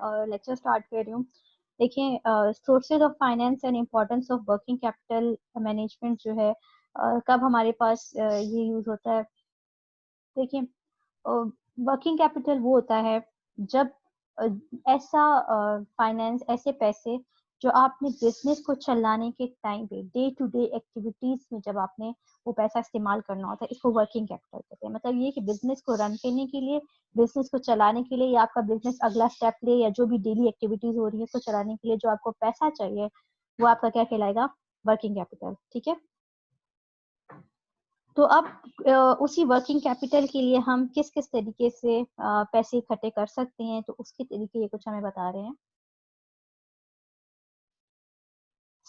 मैं lecture start कर रही हूँ। देखिए, sources of finance and importance of working capital management जो है, कब हमारे पास ये यूज होता है। देखिए, वर्किंग कैपिटल वो होता है जब अ, ऐसा फाइनेंस, ऐसे पैसे जो आपने बिजनेस को चलाने के टाइम पे डे टू डे एक्टिविटीज में जब आपने वो पैसा इस्तेमाल करना होता है, इसको वर्किंग कैपिटल कहते हैं। मतलब ये कि बिजनेस को रन करने के लिए, बिजनेस को चलाने के लिए, या आपका बिजनेस अगला स्टेप ले, या जो भी डेली एक्टिविटीज हो रही है उसको चलाने के लिए जो आपको पैसा चाहिए, वो आपका क्या कहलाएगा? Working capital. ठीक है। तो अब उसी वर्किंग कैपिटल के लिए हम किस किस तरीके से पैसे इकट्ठे कर सकते हैं, तो उसके तरीके ये कुछ हमें बता रहे हैं।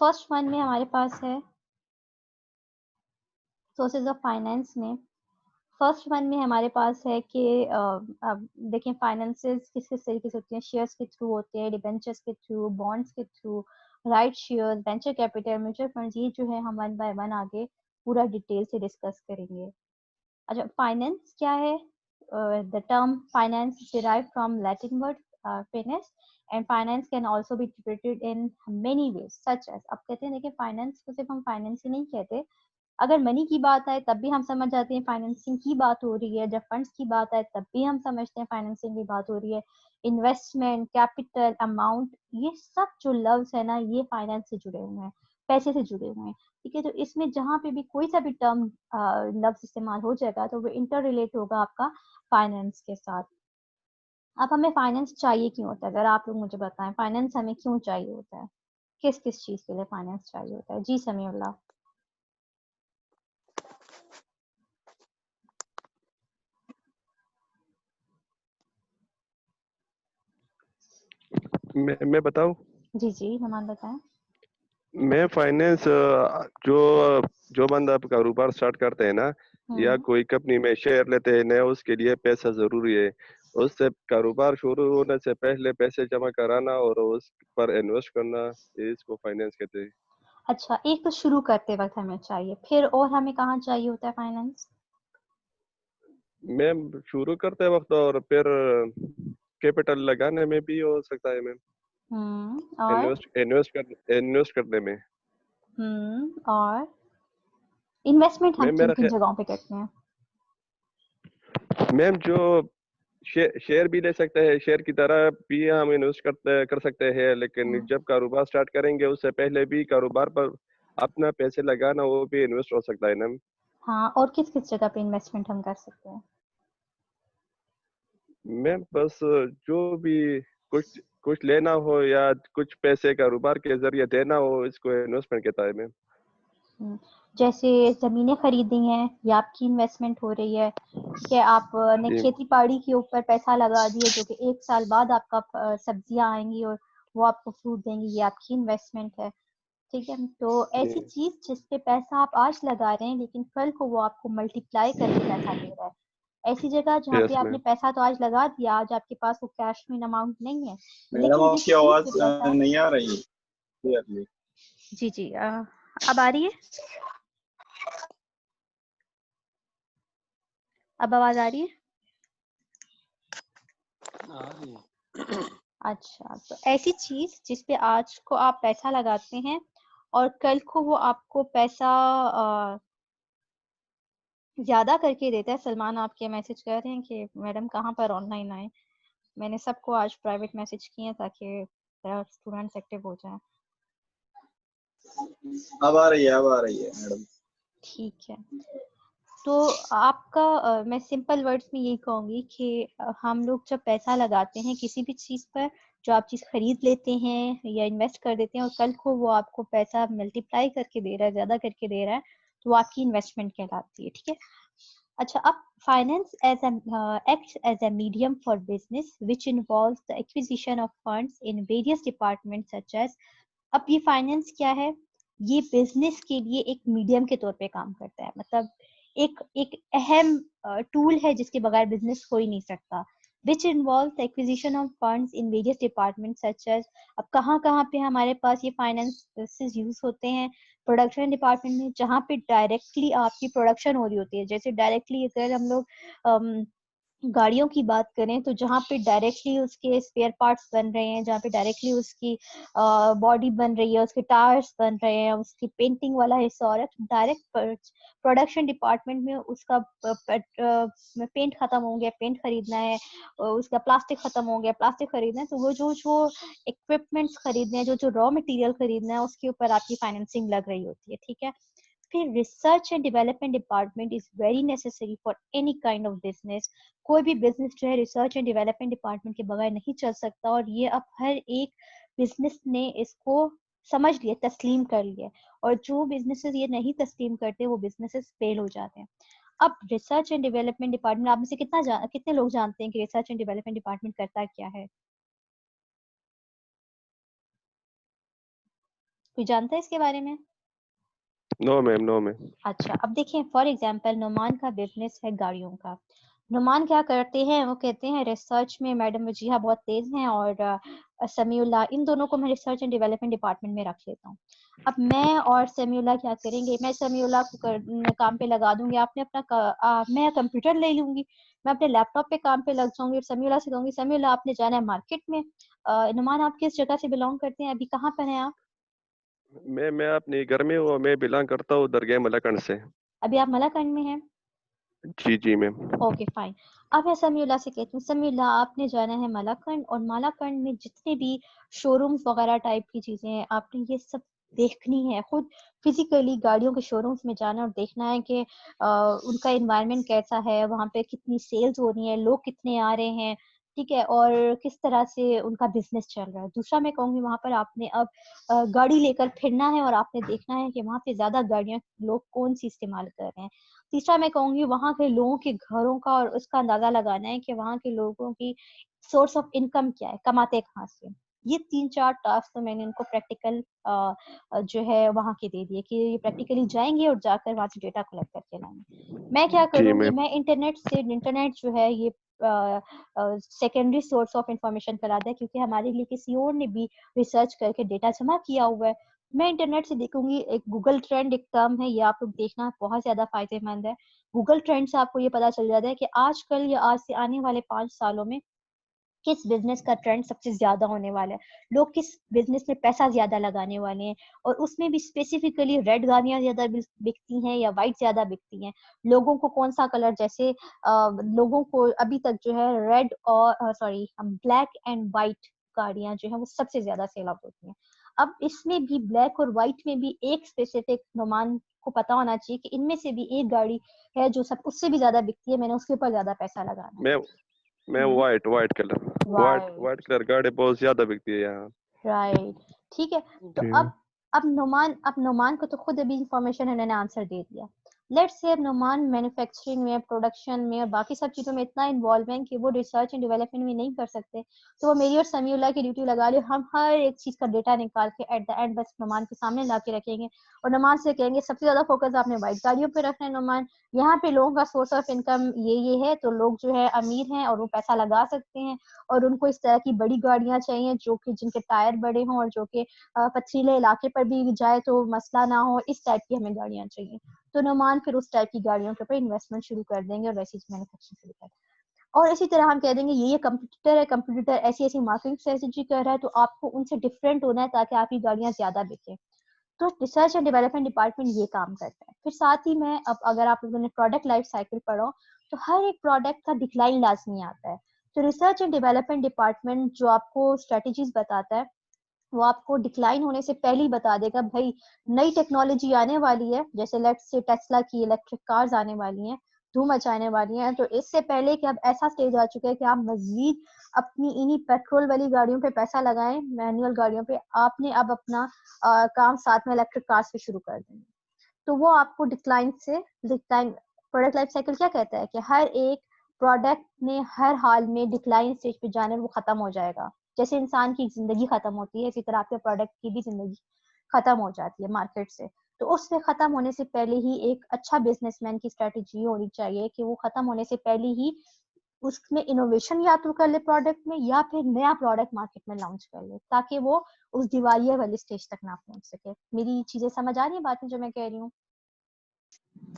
फर्स्ट वन में हमारे पास है सोर्सेज ऑफ फाइनेंस में। फर्स्ट वन में हमारे पास है कि देखिए, फाइनेंसेस किस किस तरीके से होते हैं। शेयर्स के थ्रू होते हैं, डिबेंचर्स के थ्रू, बॉन्ड्स के through, right shares, venture capital, mutual funds. ये जो है हम वन बाय वन आगे पूरा डिटेल से डिस्कस करेंगे। अच्छा, फाइनेंस क्या है? The term finance is derived from Latin word finance, and finance can also be interpreted in many ways, such as, अब कहते हैं देखिए, फाइनेंस को सिर्फ हम फाइनेंस ही नहीं कहते। अगर मनी की बात आए तब भी हम समझ जाते हैं फाइनेंसिंग की बात हो रही है। जब फंड्स की बात आए तब भी हम समझते हैं फाइनेंसिंग की बात हो रही है। इन्वेस्टमेंट, कैपिटल, अमाउंट, ये सब जो लफ्ज है ना, ये फाइनेंस से जुड़े हुए हैं, पैसे से जुड़े हुए हैं। ठीक है। तो इसमें जहां पे भी कोई सा भी टर्म लफ्ज इस्तेमाल हो जाएगा तो वो इंटर रिलेट होगा आपका फाइनेंस के साथ। अब हमें फाइनेंस चाहिए क्यों होता है? अगर आप लोग मुझे बताएं, फाइनेंस हमें क्यों चाहिए होता है? किस किस चीज के लिए फाइनेंस चाहिए होता है? जी समीउल्लाह। मैं बताऊं? जी जी, हमान बताएं। मैं फाइनेंस जो जो बंदा कारोबार स्टार्ट करते हैं ना, या कोई कंपनी में शेयर लेते हैं ना, उसके लिए पैसा जरूरी है। उससे कारोबार शुरू होने से पहले पैसे जमा कराना और उस पर इन्वेस्ट करना, इसको फाइनेंस कहते हैं। अच्छा, एक तो शुरू करते वक्त हमें चाहिए, फिर और हमें कहाँ चाहिए होता है फाइनेंस? मैम, शुरू करते वक्त और फिर कैपिटल लगाने में भी हो सकता है मैम। और इन्वेस्ट करने में। और इन्वेस्टमेंट हम मैम किन मेरा किन जगहों पे करते हैं? मैम जो शेयर भी ले सकते हैं, शेयर की तरह भी हम इन्वेस्ट कर सकते हैं, लेकिन जब कारोबार स्टार्ट करेंगे उससे पहले भी कारोबार पर अपना पैसे लगाना, वो भी इन्वेस्ट हो सकता है ना। हाँ, और किस किस जगह पे इन्वेस्टमेंट हम कर सकते हैं? मैम बस जो भी कुछ कुछ लेना हो या कुछ पैसे कारोबार के जरिए देना हो, इसको इन्वेस्टमेंट कहता है मैम। जैसे जमीनें खरीदी हैं, ये आपकी इन्वेस्टमेंट हो रही है। ठीक है। आपने जी खेती बाड़ी के ऊपर पैसा लगा दिए, जो कि 1 साल बाद आपका सब्जियां आएंगी और वो आपको फ्रूट देंगी, ये आपकी इन्वेस्टमेंट है। ठीक है। तो ऐसी जी चीज जिस पे पैसा आप आज लगा रहे हैं लेकिन कल को वो आपको मल्टीप्लाई करके पैसा दे रहा है, ऐसी जगह जहाँ पे यस आपने मैम। पैसा तो आज लगा दिया, आज आपके पास वो कैश में अमाउंट नहीं है, मैडम, लेकिन जिस आपकी चीज आवाज पे पैसा। नहीं आ रही क्लियरली। जी जी, अब आ रही है? अब आवाज आ रही है? अच्छा, तो ऐसी चीज जिस पे आज को आप पैसा लगाते हैं और कल को वो आपको पैसा ज्यादा करके देता है। सलमान आपके मैसेज कर रहे हैं कि मैडम कहाँ पर ऑनलाइन आए। मैंने सबको आज प्राइवेट मैसेज किए ताकि स्टूडेंट्स एक्टिव हो जाएं। अब आ रही है मैडम। ठीक है। तो आपका मैं सिंपल वर्ड्स में यही कहूंगी कि हम लोग जब पैसा लगाते हैं किसी भी चीज पर, जो आप चीज खरीद लेते हैं या इन्वेस्ट कर देते हैं और कल को वो आपको पैसा मल्टीप्लाई करके दे रहा है, ज्यादा करके दे रहा है, तो वो आपकी इन्वेस्टमेंट कहलाती है। ठीक है। अच्छा, अब finance acts as a medium for business which involves the acquisition of funds in various departments such as, अब ये फाइनेंस क्या है? ये बिजनेस के लिए एक मीडियम के तौर पे काम करता है। मतलब एक एक अहम टूल है जिसके बगैर बिजनेस हो ही नहीं सकता। which involves the acquisition of funds in various departments such as, अब कहाँ कहाँ पे हमारे पास ये फाइनेंस यूज होते हैं? प्रोडक्शन डिपार्टमेंट में, जहाँ पे डायरेक्टली आपकी प्रोडक्शन हो रही होती है। जैसे डायरेक्टली अगर हम लोग गाड़ियों की बात करें तो जहाँ पे डायरेक्टली उसके स्पेयर पार्ट्स बन रहे हैं, जहाँ पे डायरेक्टली उसकी बॉडी बन रही है, उसके टायर्स बन रहे हैं, उसकी पेंटिंग वाला हिस्सा हो रहा है, तो डायरेक्ट प्रोडक्शन डिपार्टमेंट में उसका पेंट खत्म हो गया, पेंट खरीदना है, उसका प्लास्टिक खत्म हो गया, प्लास्टिक खरीदना है, तो वो जो इक्विपमेंट्स खरीदने हैं, जो रॉ मटेरियल खरीदना है, उसके ऊपर आपकी फाइनेंसिंग लग रही होती है, ठीक है। फिर research and development department is very necessary for any kind of business. कोई भी बिजनेस जो है रिसर्च एंड डेवलपमेंट डिपार्टमेंट के बगैर नहीं चल सकता, और ये अब हर एक बिजनेस ने इसको समझ लिया, तस्लीम कर लिया। और जो बिजनेसेस ये नहीं तस्लीम करते वो बिजनेसेस फेल हो जाते हैं। अब रिसर्च एंड डेवलपमेंट डिपार्टमेंट, आप में से कितने लोग जानते हैं कि रिसर्च एंड डेवलपमेंट डिपार्टमेंट करता क्या है? कोई जानता है इसके बारे में? No ma'am, no ma'am. अच्छा, अब देखिए फॉर एग्जांपल नुमान का बिजनेस है गाड़ियों का। नुमान क्या करते हैं, वो कहते हैं रिसर्च में मैडम वजीहा बहुत तेज हैं, और समीउल्लाह, इन दोनों को मैं रिसर्च एंड डेवलपमेंट डिपार्टमेंट में रख लेता हूँ। अब मैं और समीउल्लाह क्या करेंगे, मैं समीउल्लाह को काम पे लगा दूंगी, आपने मैं कंप्यूटर ले लूंगी, मैं अपने लैपटॉप पे काम पे लग जाऊंगी, और समीउल्लाह से कहूंगी समीउल्लाह आपने जाना है मार्केट में। नुमान आप किस जगह से बिलोंग करते हैं, अभी कहाँ पर हैं आप? मैं अपने घर में हूँ, मैं बिलोंग करता हूँ दरगाह मलकन से। अभी आप मलाकंड में हैं? जी जी मैम। Okay fine. अब मैं समीउल्लाह से कहती हूँ समीउल्लाह आपने जाना है मालाकंड, और मालाकंड में जितने भी शोरूम्स वगैरह टाइप की चीजें हैं आपने ये सब देखनी है, खुद फिजिकली गाड़ियों के शोरूम्स में जाना और देखना है कि उनका एनवायरनमेंट कैसा है, वहाँ पे कितनी सेल्स हो रही है, लोग कितने आ रहे हैं, ठीक है, और किस तरह से उनका बिजनेस चल रहा है। दूसरा मैं कहूँगी वहां पर आपने अब गाड़ी लेकर फिरना है, और आपने देखना है कि वहाँ पे ज्यादा गाड़ियां लोग कौन सी इस्तेमाल कर रहे हैं। तीसरा मैं कहूंगी वहां के लोगों के घरों का और उसका अंदाजा लगाना है कि वहां के लोगों की सोर्स ऑफ इनकम क्या है, कमाते कहाँ से। ये 3-4 टास्क तो मैंने इनको प्रैक्टिकल जो है वहां के दे दिए कि ये प्रैक्टिकली जाएंगे और जाकर वहां से डेटा कलेक्ट करके लाएंगे। मैं क्या जी करूंगी, मैम। मैं इंटरनेट जो है ये सेकेंडरी सोर्स ऑफ इंफॉर्मेशन करा दिया, क्योंकि हमारे लिए किसी और ने भी रिसर्च करके डेटा जमा किया हुआ है। मैं इंटरनेट से देखूंगी, एक गूगल ट्रेंड एक टर्म है, ये आप लोग देखना बहुत ज्यादा फायदेमंद है। गूगल ट्रेंड से आपको ये पता चल जाता है कि आजकल या आज से आने वाले 5 सालों में किस बिजनेस का ट्रेंड सबसे ज्यादा होने वाला है, लोग किस बिजनेस में पैसा ज्यादा लगाने वाले हैं, और उसमें भी स्पेसिफिकली रेड गाड़ियां ज्यादा बिकती हैं या व्हाइट ज्यादा बिकती हैं। लोगों को कौन सा कलर, जैसे लोगों को अभी तक जो है रेड और सॉरी ब्लैक एंड व्हाइट गाड़ियां जो है वो सबसे ज्यादा सेल आउट होती हैं। अब इसमें भी ब्लैक और व्हाइट में भी एक स्पेसिफिक नुमान को पता होना चाहिए कि इनमें से भी एक गाड़ी है जो सब उससे भी ज्यादा बिकती है, मैंने उसके ऊपर ज्यादा पैसा लगाना मैं मैं है। White white colour, white white, colour गाड़ी बहुत ज्यादा बिकती है यहाँ। राइट, ठीक है। तो जी। अब नुमान को तो खुद अभी इंफॉर्मेशन उन्होंने आंसर दे दिया। लेट्स से अब नुमान मैन्युफैक्चरिंग में, प्रोडक्शन में और बाकी सब चीजों में इतना इन्वॉल्व है कि वो रिसर्च एंड डेवलपमेंट में नहीं कर सकते, तो वो मेरी और समीउल्लाह की ड्यूटी लगा ले, हम हर एक चीज का डेटा निकाल के एट द एंड बस नुमान के सामने ला के रखेंगे, और नुमान से कहेंगे सबसे ज्यादा फोकस आपने व्हाइट गाड़ियों पे रखना है नुमान, यहाँ पे लोगों का सोर्स ऑफ इनकम ये है, तो लोग जो है अमीर हैं और वो पैसा लगा सकते हैं, और उनको इस तरह की बड़ी गाड़ियां चाहिए जो कि जिनके टायर बड़े हों और जो कि पथरीले इलाके पर भी जाए तो मसला ना हो, इस टाइप की हमें गाड़ियां चाहिए। तो नुमान फिर उस टाइप की गाड़ियों के ऊपर इन्वेस्टमेंट शुरू कर देंगे और वैसी मैन्युफैक्चरिंग शुरू कर देंगे। और इसी तरह हम कह देंगे ये कंपटीटर है, कंपटीटर ऐसी ऐसी मार्केटिंग स्ट्रेटेजी कर रहा है, तो आपको उनसे डिफरेंट होना है ताकि आपकी गाड़ियां ज्यादा बिके। तो रिसर्च एंड डेवलपमेंट डिपार्टमेंट ये काम करता है। फिर साथ ही में अब अगर आप लोगों ने प्रोडक्ट लाइफ साइकिल पढ़ो, तो हर एक प्रोडक्ट का डिक्लाइन लाजमी आता है। तो रिसर्च एंड डेवलपमेंट डिपार्टमेंट जो आपको स्ट्रेटेजीज बताता है, वो आपको डिक्लाइन होने से पहले ही बता देगा भाई नई टेक्नोलॉजी आने वाली है, जैसे लेट्स से टेस्ला की इलेक्ट्रिक कार्स आने वाली हैं, धूम मचाने वाली हैं, तो इससे पहले कि अब ऐसा स्टेज आ चुका है कि आप मजीद अपनी इन्हीं पेट्रोल वाली गाड़ियों पे पैसा लगाएं, मैनुअल गाड़ियों पे, आपने अब अपना काम साथ में इलेक्ट्रिक कार्स पे शुरू कर देंगे। तो वो आपको डिक्लाइन प्रोडक्ट लाइफ साइकिल क्या कहता है कि हर एक प्रोडक्ट ने हर हाल में डिक्लाइन स्टेज पे जाने वो खत्म हो जाएगा। जैसे इंसान की जिंदगी खत्म होती है, इसी तरह आपके प्रोडक्ट की भी जिंदगी खत्म हो जाती है मार्केट से। तो उससे खत्म होने से पहले ही एक अच्छा बिजनेसमैन की स्ट्रेटेजी होनी चाहिए कि वो खत्म होने से पहले ही उसमें इनोवेशन या तो कर ले प्रोडक्ट में, या फिर नया प्रोडक्ट मार्केट में लॉन्च कर ले, ताकि वो उस दिवालिया वाली स्टेज तक ना पहुंच सके। मेरी चीजें समझ आ रही है, बातें जो मैं कह रही हूँ?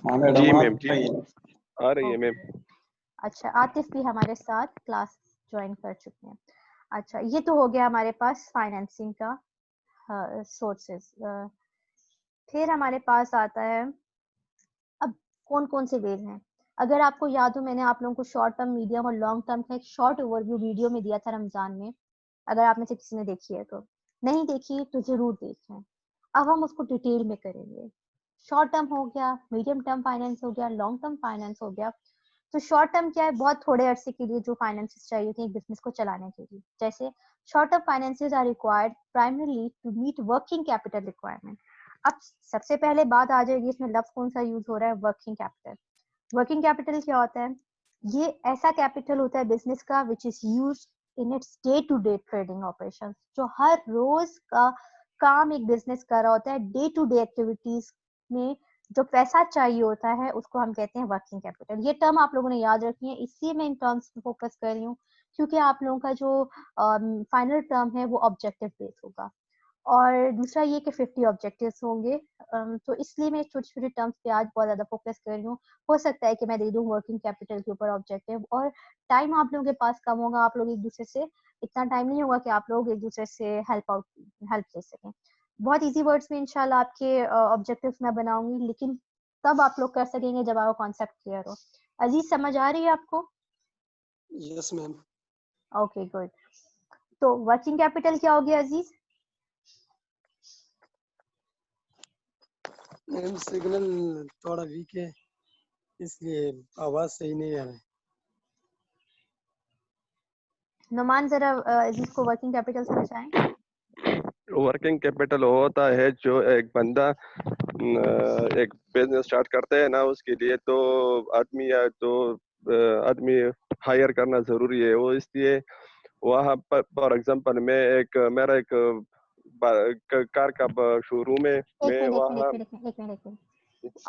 हाँ जी मैडम, मैम, आप जी आ रही है मैम। ओके, अच्छा, आतिफ भी हमारे साथ क्लास ज्वाइन कर चुके हैं। अच्छा, ये तो हो गया हमारे पास फाइनेंसिंग का सोर्सेस। फिर हमारे पास आता है अब कौन कौन से वेज हैं। अगर आपको याद हो, मैंने आप लोगों को शॉर्ट टर्म, मीडियम और लॉन्ग टर्म का एक शॉर्ट ओवरव्यू वीडियो में दिया था रमजान में। अगर आप में से किसी ने देखी है तो, नहीं देखी तो जरूर देखें। अब हम उसको डिटेल में करेंगे। शॉर्ट टर्म हो गया, मीडियम टर्म फाइनेंस हो गया, लॉन्ग टर्म फाइनेंस हो गया। तो शॉर्ट टर्म क्या है, बहुत थोड़े अरसे के लिए जो फाइनेंसेस चाहिए होते हैं एक बिजनेस को चलाने के लिए। जैसे short term finances are required primarily to meet working capital requirement. अब सबसे पहले बात आ जाएगी इसमें लफ्ज कौन सा यूज हो रहा है, वर्किंग कैपिटल। वर्किंग कैपिटल क्या होता है? ये ऐसा कैपिटल होता है बिजनेस का which is use in its day to day trading operations, जो हर रोज का काम एक बिजनेस कर रहा होता है। डे टू डे एक्टिविटीज में जो पैसा चाहिए होता है उसको हम कहते हैं वर्किंग कैपिटल। ये टर्म आप लोगों ने याद रखनी है, इसलिए मैं इन टर्म्स पे फोकस कर रही हूँ, क्योंकि आप लोगों का जो फाइनल टर्म है वो ऑब्जेक्टिव बेस्ड होगा। और दूसरा ये कि 50 ऑब्जेक्टिव्स होंगे। तो इसलिए मैं छोटी छोटी टर्म्स पे आज बहुत ज्यादा फोकस कर रही हूँ। हो सकता है कि मैं दे दूँ वर्किंग कैपिटल के ऊपर ऑब्जेक्टिव, और टाइम आप लोगों के पास कम होगा, आप लोग एक दूसरे से, इतना टाइम नहीं होगा कि आप लोग एक दूसरे से हेल्प ले सकें। बहुत इजी वर्ड्स में इंशाल्लाह आपके ऑब्जेक्टिव्स मैं बनाऊंगी, लेकिन तब आप लोग कर सकेंगे जब आपका कॉन्सेप्ट क्लियर हो। अजीज, समझ आ रही है आपको? Yes ma'am. Okay, good. तो वर्किंग कैपिटल क्या हो गया अजीज? मैम सिग्नल थोड़ा वीक है, इसलिए आवाज सही नहीं आ रहा है। नुमान, जरा अजीज को वर्किंग कैपिटल समझाएं। वर्किंग कैपिटल होता है जो एक बंदा एक बिजनेस स्टार्ट करते हैं ना, उसके लिए तो आदमी या तो आदमी हायर करना जरूरी है। वो इसलिए वहाँ पर फॉर एग्जांपल मैं एक मेरा एक कार का शोरूम है, मैं वहाँ एक मिनट,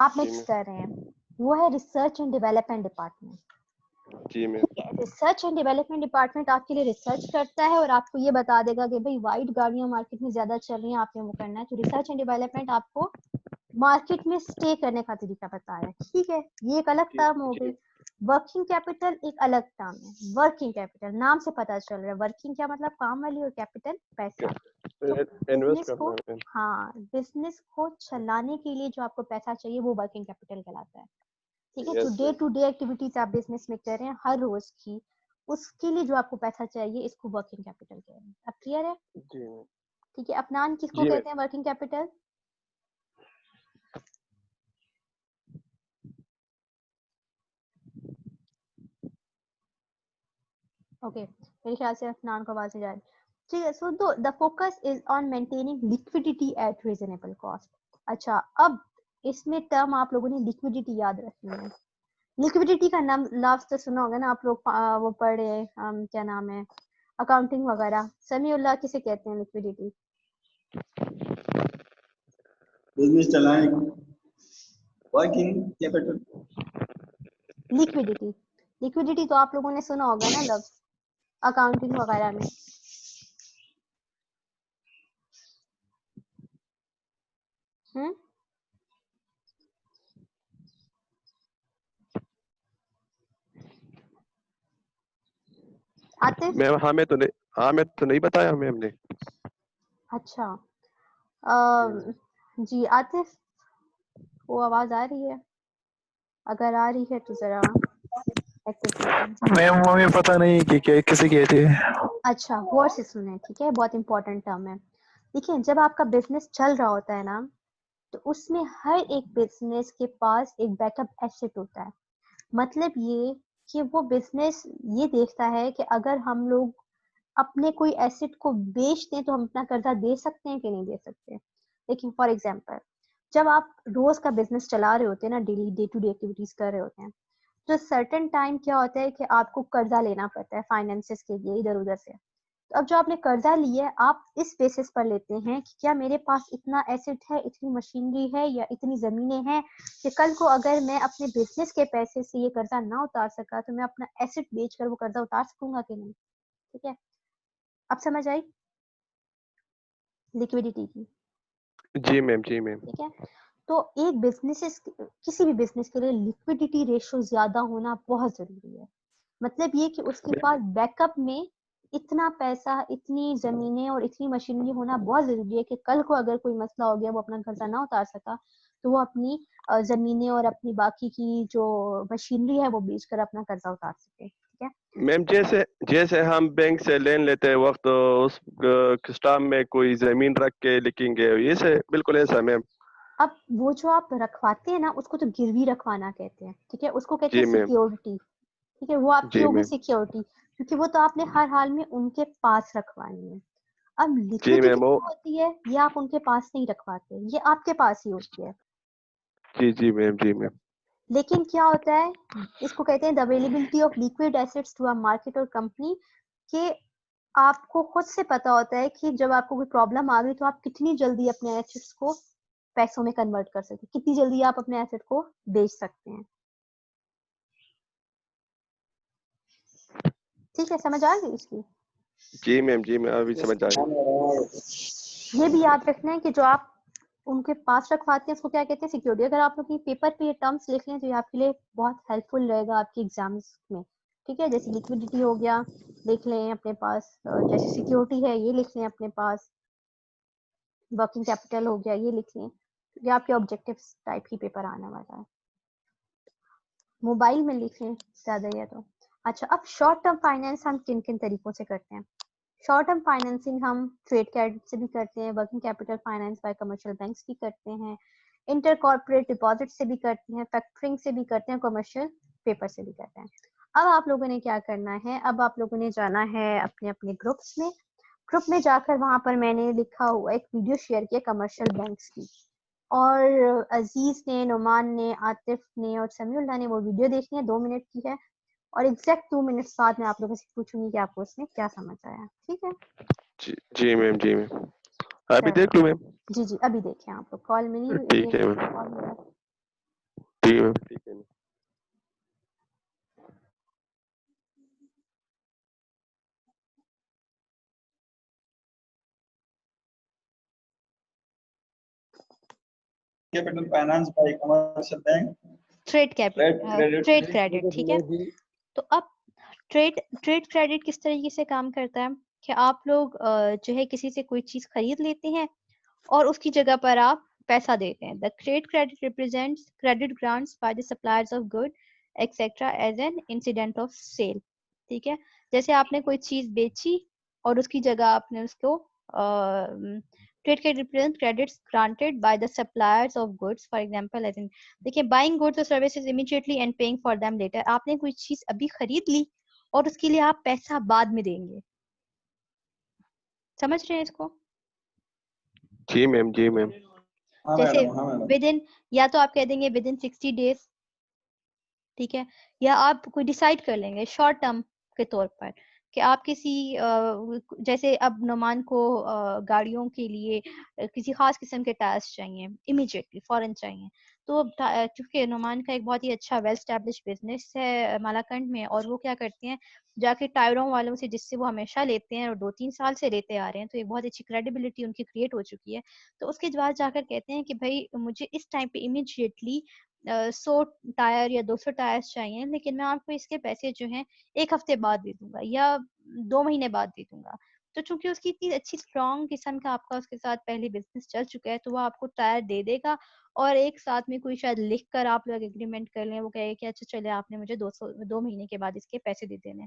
आप मिक्स कर रहे हैं। वो है रिसर्च एंड डेवलपमेंट डिपार्टमेंट। जी मैं रिसर्च एंड डेवलपमेंट डिपार्टमेंट आपके लिए रिसर्च करता है और आपको ये बता देगा कि भाई वाइट गाड़ियां मार्केट में ज्यादा चल रही हैं, आपने वो करना है। तो रिसर्च एंड डेवलपमेंट आपको मार्केट में स्टे करने का तरीका बता रहा है, ठीक है? ये एक अलग टर्म हो गई। वर्किंग कैपिटल एक अलग टर्म है। वर्किंग कैपिटल नाम से पता चल रहा है, वर्किंग क्या मतलब काम वाली, और कैपिटल पैसा। तो बिजनेस को, हाँ, बिजनेस को चलाने के लिए जो आपको पैसा चाहिए वो वर्किंग कैपिटल कहलाता है, ठीक है? जो डे टू डे एक्टिविटीज आप बिजनेस में कर रहे हैं हर रोज की, उसके लिए जो आपको पैसा चाहिए, इसको वर्किंग कैपिटल कह रहे हैं। अब क्लियर है? ठीक है। अपनान किसको कहते हैं वर्किंग कैपिटल? ओके, मेरे ख्याल से अफनान को आवाज नहीं जा रही। ठीक है। So the focus is on maintaining liquidity eight reasonable cost. अच्छा, अब इसमें टर्म आप लोगों ने लिक्विडिटी याद रखनी है। लिक्विडिटी का नाम लफ्ज तो सुना होगा ना आप लोग, वो पढ़े, क्या नाम है, अकाउंटिंग वगैरह। समीउल्लाह, किसे कहते हैं लिक्विडिटी? बिजनेस चलाएं, वर्किंग कैपिटल। लिक्विडिटी, लिक्विडिटी तो आप लोगों ने सुना होगा ना लफ्ज अकाउंटिंग वगैरह में। आतिफ? हमें तो नहीं बताया हमें हमने। अच्छा, जी आतिफ, वो आवाज आ रही है? अगर आ रही है तो जरा मैम हमें पता नहीं कि क्या किसे कहते हैं। अच्छा, गौर से सुने, ठीक है? बहुत इंपॉर्टेंट टर्म है। देखिए, जब आपका बिजनेस चल रहा होता है ना, तो उसमें हर एक बिजनेस के पास एक बैकअप एसेट होता है। मतलब ये कि वो बिजनेस ये देखता है कि अगर हम लोग अपने कोई एसेट को बेच दें तो हम अपना कर्जा दे सकते हैं कि नहीं दे सकते। लेकिन फॉर एग्जांपल, जब आप रोज का बिजनेस चला रहे होते हैं ना, daily day to day activities कर रहे होते हैं, तो सर्टेन टाइम क्या होता है कि आपको कर्जा लेना पड़ता है फाइनेंसेस के लिए इधर उधर से। तो अब जो आपने कर्जा लिया है, आप इस बेसिस पर लेते हैं कि क्या मेरे पास इतना एसेट है, इतनी मशीनरी है या इतनी जमीनें हैं कि कल को अगर मैं अपने बिजनेस के पैसे से ये कर्जा ना उतार सका तो मैं अपना एसेट बेचकर वो कर्जा उतार सकूंगा कि नहीं। ठीक है, अब समझ आई लिक्विडिटी की? जी मैम, जी मैम। ठीक है। तो एक बिजनेस, किसी भी बिजनेस के लिए लिक्विडिटी रेशियो ज्यादा होना बहुत जरूरी है। मतलब ये कि उसके पास बैकअप में इतना पैसा, इतनी जमीनें और इतनी मशीनरी होना बहुत जरूरी है कि कल को अगर कोई मसला हो गया, वो अपना कर्जा ना उतार सका, तो वो अपनी जमीनें और अपनी बाकी की जो मशीनरी है वो बेचकर अपना कर्जा उतार सके। ठीक है मैम, जैसे जैसे हम बैंक से लोन लेते हैं वक्त उस स्टाम में कोई जमीन रख के लिखेंगे, ये से बिल्कुल ऐसा मैम। अब वो जो आप रखवाते हैं ना, उसको तो गिरवी रखवाना कहते हैं। ठीक है, उसको कहते जी हैं मैम। सिक्योरिटी। ठीक है, वो आपकी जी होगी मैम। सिक्योरिटी, क्योंकि वो तो आपने हर हाल में उनके पास रखवानी है। अब जी लिक्विडिटी मैम। वो क्या होती है, ये आप उनके पास नहीं रखवाते, ये आपके पास ही होती है। जी जी मैम। जी मैम। लेकिन क्या होता है, इसको कहते हैं the availability of liquid assets to a market और कंपनी, कि आपको खुद से पता होता है कि जब आपको कोई प्रॉब्लम आ गई तो आप कितनी जल्दी अपने एसेट्स को पैसों में कन्वर्ट कर सकते हैं, कितनी जल्दी आप अपने एसेट को बेच सकते हैं। ठीक है, समझ आ गई इसकी? जी मैम। जी मैम, अभी समझ आ हाँ गई। मैडम। ये भी याद रखना है कि जो आप उनके पास रखवाते हैं उसको क्या कहते हैं, सिक्योरिटी। अगर आप लोग पेपर पे ये टर्म्स लिख लें तो ये आपके लिए बहुत हेल्पफुल रहेगा आपके एग्जाम्स में। ठीक है, जैसे लिक्विडिटी हो गया, लिख लें अपने पास, जैसे सिक्योरिटी है ये लिख लें अपने पास, वर्किंग कैपिटल हो गया ये लिख लें, ये आपके ऑब्जेक्टिव्स टाइप ही पेपर आने वाला है। मोबाइल में लिख लें ज्यादा है तो। अच्छा, अब शॉर्ट टर्म फाइनेंस हम किन किन तरीकों से करते हैं? शॉर्ट टर्म फाइनेंसिंग हम ट्रेड क्रेडिट से भी करते हैं, working capital finance by commercial banks भी करते हैं, इंटर कॉर्पोरेट डिपॉजिट से भी करते हैं, फैक्टरिंग से भी करते हैं, कमर्शियल पेपर से भी करते हैं। अब आप लोगों ने क्या करना है, अब आप लोगों ने जाना है अपने अपने ग्रुप्स में। ग्रुप में जाकर वहां पर मैंने लिखा हुआ एक वीडियो शेयर किया कमर्शियल बैंक्स की, और अजीज ने, नुमान ने, आतिफ ने और समीउल्लाह ने वो वीडियो देखनी है, 2 मिनट की है, और एग्जैक्ट 2 मिनट्स बाद मैं आप लोगों से पूछूंगी कि आपको उसमें क्या समझ आया। ठीक है, जी जी मैम। जी मैम, अभी चलो देख लूँ मैम। जी जी, अभी देखें आप लोग, कॉल मिली हुई है, ठीक है मैम। कॉल मिला। ठीक है मैम। ठीक है ma'am. Capital finance by commercial bank. Trade Trade capital, credit. Trade credit. ठीक है, में भी तो अब ट्रेड क्रेडिट किस तरीके से काम करता है कि आप लोग जो है किसी से कोई चीज खरीद लेते हैं और उसकी जगह पर आप पैसा देते हैं। The trade credit represents credit grants by the suppliers of good etcetera as an incident of sale. ठीक है, जैसे आपने कोई चीज बेची और उसकी जगह आपने उसको trade credit represent credits granted by the suppliers of goods, for example as in, देखिए, बाइंग गुड्स और services immediately and paying for them later. आपने कोई चीज अभी खरीद ली और उसके लिए आप पैसा बाद में देंगे। समझ रहे हैं इसको? जी मैम। जी मैम। हाँ जैसे मैडम। हाँ मैडम। विद इन, या तो आप कह देंगे विद इन 60 डेज, ठीक है, या आप कोई डिसाइड कर लेंगे शॉर्ट टर्म के तौर पर कि आप किसी जैसे अब नुमान को गाड़ियों के लिए किसी खास किस्म के टायर्स चाहिए, इमीडिएटली फौरन चाहिए, तो चूंकि नुमान का एक बहुत ही अच्छा वेल स्टैब्लिश बिजनेस है मालाकंड में, और वो क्या करते हैं, जाके टायरों वालों से, जिससे वो हमेशा लेते हैं और 2-3 साल से लेते आ रहे हैं, तो एक बहुत अच्छी क्रेडिबिलिटी उनकी क्रिएट हो चुकी है, तो उसके बाद जाकर कहते हैं कि भाई मुझे इस टाइम पे इमीडिएटली 100 टायर या 200 टायर्स चाहिए, लेकिन मैं आपको इसके पैसे जो हैं 1 हफ्ते बाद दे दूंगा या 2 महीने बाद दे दूंगा। तो चूंकि उसकी इतनी अच्छी स्ट्रॉन्ग किस्म का आपका उसके साथ पहले बिजनेस चल चुका है, तो वो आपको टायर दे देगा, और एक साथ में कोई शायद लिख कर आप लोग एग्रीमेंट कर लें, वो कहेगा कि अच्छा चले आपने मुझे 2 महीने के बाद इसके पैसे दे देने।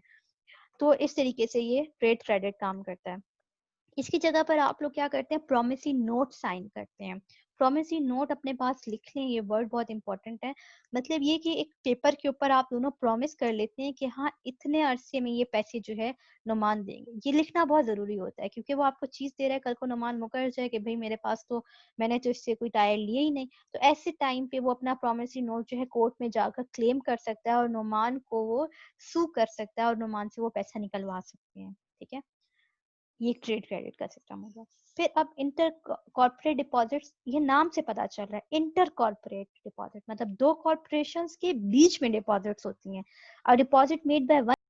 तो इस तरीके से ये ट्रेड क्रेडिट काम करता है। इसकी जगह पर आप लोग क्या करते हैं, प्रोमिसरी नोट साइन करते हैं। प्रोमिसरी नोट अपने पास लिख लें, ये वर्ड बहुत इंपॉर्टेंट है। मतलब ये कि एक पेपर के ऊपर आप दोनों प्रॉमिस कर लेते हैं कि हाँ इतने अरसे में ये पैसे जो है नुमान देंगे। ये लिखना बहुत जरूरी होता है, क्योंकि वो आपको चीज दे रहा है, कल को नुमान मुकर जाए कि भाई मेरे पास तो, मैंने तो इससे कोई टायर लिए ही नहीं, तो ऐसे टाइम पे वो अपना प्रोमिसरी नोट जो है कोर्ट में जाकर क्लेम कर सकता है और नुमान को वो सू कर सकता है और नुमान से वो पैसा निकलवा सकते हैं। ठीक है, ये ट्रेड क्रेडिट का सिस्टम होगा। फिर अब इंटर कॉर्पोरेट डिपॉजिट्स, ये नाम से पता चल रहा है, इंटर कॉर्पोरेट डिपॉजिट मतलब 2 कॉर्पोरेशंस के बीच में डिपॉजिट्स होती हैं। A deposit made by